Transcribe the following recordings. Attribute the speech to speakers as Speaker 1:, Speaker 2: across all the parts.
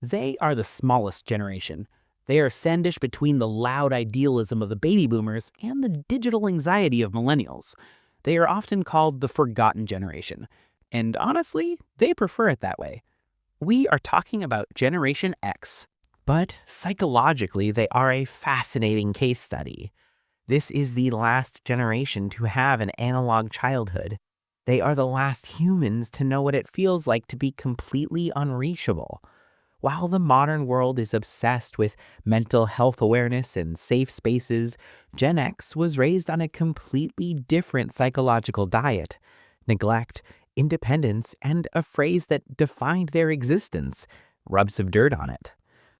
Speaker 1: They are the smallest generation. They are sandwiched between the loud idealism of the baby boomers and the digital anxiety of millennials. They are often called the forgotten generation. And honestly, they prefer it that way. We are talking about Generation X. But psychologically, they are a fascinating case study. This is the last generation to have an analog childhood. They are the last humans to know what it feels like to be completely unreachable. While the modern world is obsessed with mental health awareness and safe spaces, Gen X was raised on a completely different psychological diet. Neglect, independence, and a phrase that defined their existence: rub some dirt on it.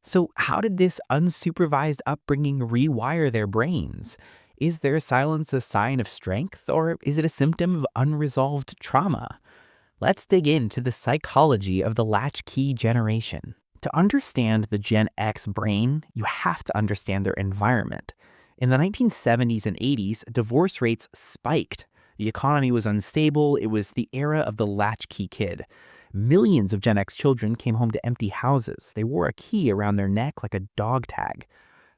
Speaker 1: So, how did this unsupervised upbringing rewire their brains? Is their silence a sign of strength, or is it a symptom of unresolved trauma? Let's dig into the psychology of the latchkey generation. To understand the Gen X brain, you have to understand their environment. In the 1970s and 80s, divorce rates spiked. The economy was unstable. It was the era of the latchkey kid. Millions of Gen X children came home to empty houses. They wore a key around their neck like a dog tag.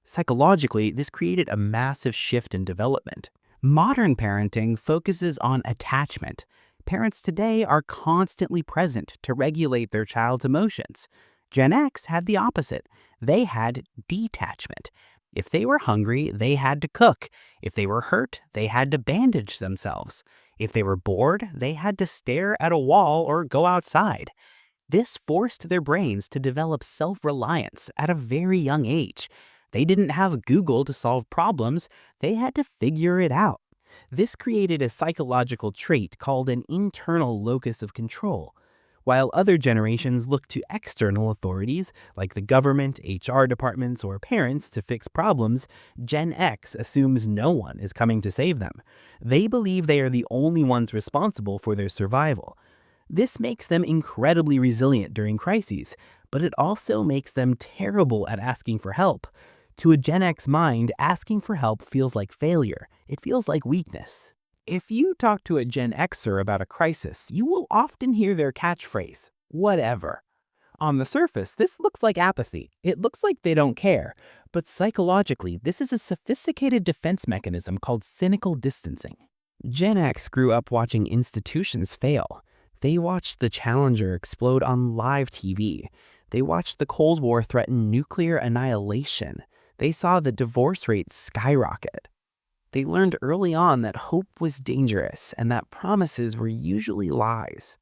Speaker 1: Psychologically, this created a massive shift in development. Modern parenting focuses on attachment. Parents today are constantly present to regulate their child's emotions. Gen X had the opposite. They had detachment. If they were hungry, they had to cook. If they were hurt, they had to bandage themselves. If they were bored, they had to stare at a wall or go outside. This forced their brains to develop self-reliance at a very young age. They didn't have Google to solve problems. They had to figure it out. This created a psychological trait called an internal locus of control. While other generations look to external authorities, like the government, HR departments, or parents to fix problems, Gen X assumes no one is coming to save them. They believe they are the only ones responsible for their survival. This makes them incredibly resilient during crises, but it also makes them terrible at asking for help. To a Gen X mind, asking for help feels like failure. It feels like weakness. If you talk to a Gen Xer about a crisis, you will often hear their catchphrase, "whatever." On the surface, this looks like apathy. It looks like they don't care. But psychologically, this is a sophisticated defense mechanism called cynical distancing. Gen X grew up watching institutions fail. They watched the Challenger explode on live TV. They watched the Cold War threaten nuclear annihilation. They saw the divorce rate skyrocket. They learned early on that hope was dangerous and that promises were usually lies.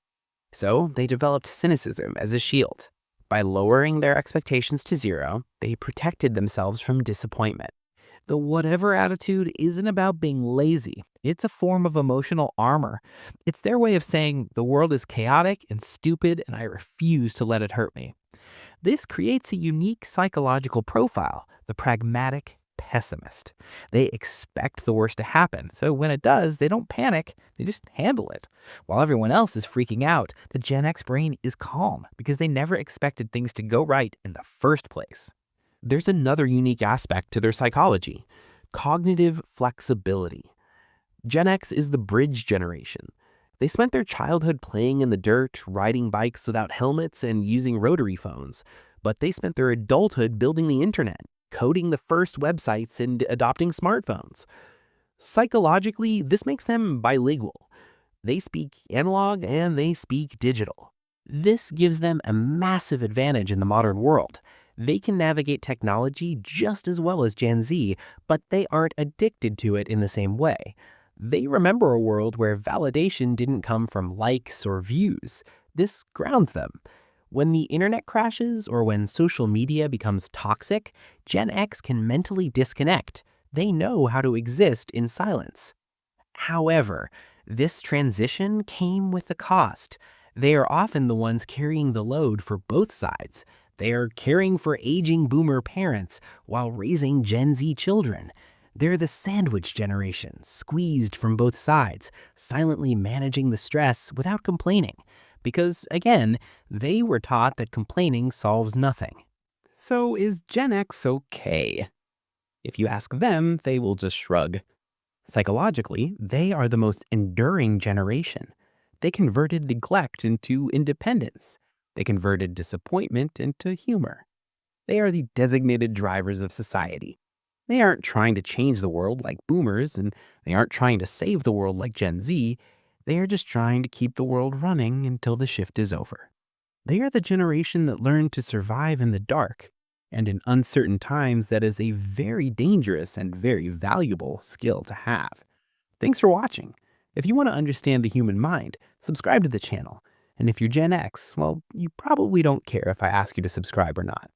Speaker 1: So they developed cynicism as a shield. By lowering their expectations to zero, they protected themselves from disappointment. The whatever attitude isn't about being lazy. It's a form of emotional armor. It's their way of saying the world is chaotic and stupid and I refuse to let it hurt me. This creates a unique psychological profile, the pragmatic pessimist. They expect the worst to happen, so when it does, they don't panic, they just handle it. While everyone else is freaking out, the Gen X brain is calm because they never expected things to go right in the first place. There's another unique aspect to their psychology: cognitive flexibility. Gen X is the bridge generation. They spent their childhood playing in the dirt, riding bikes without helmets, and using rotary phones. But they spent their adulthood building the internet, coding the first websites, and adopting smartphones. Psychologically, this makes them bilingual. They speak analog and they speak digital. This gives them a massive advantage in the modern world. They can navigate technology just as well as Gen Z, but they aren't addicted to it in the same way. They remember a world where validation didn't come from likes or views. This grounds them. When the internet crashes or when social media becomes toxic, Gen X can mentally disconnect. They know how to exist in silence. However, this transition came with a cost. They are often the ones carrying the load for both sides. They are caring for aging boomer parents while raising Gen Z children. They're the sandwich generation, squeezed from both sides, silently managing the stress without complaining. Because, again, they were taught that complaining solves nothing. So is Gen X okay? If you ask them, they will just shrug. Psychologically, they are the most enduring generation. They converted neglect into independence. They converted disappointment into humor. They are the designated drivers of society. They aren't trying to change the world like boomers, and they aren't trying to save the world like Gen Z. They are just trying to keep the world running until the shift is over. They are the generation that learned to survive in the dark, and in uncertain times that is a very dangerous and very valuable skill to have. Thanks for watching. If you want to understand the human mind, subscribe to the channel. And if you're Gen X, well, you probably don't care if I ask you to subscribe or not.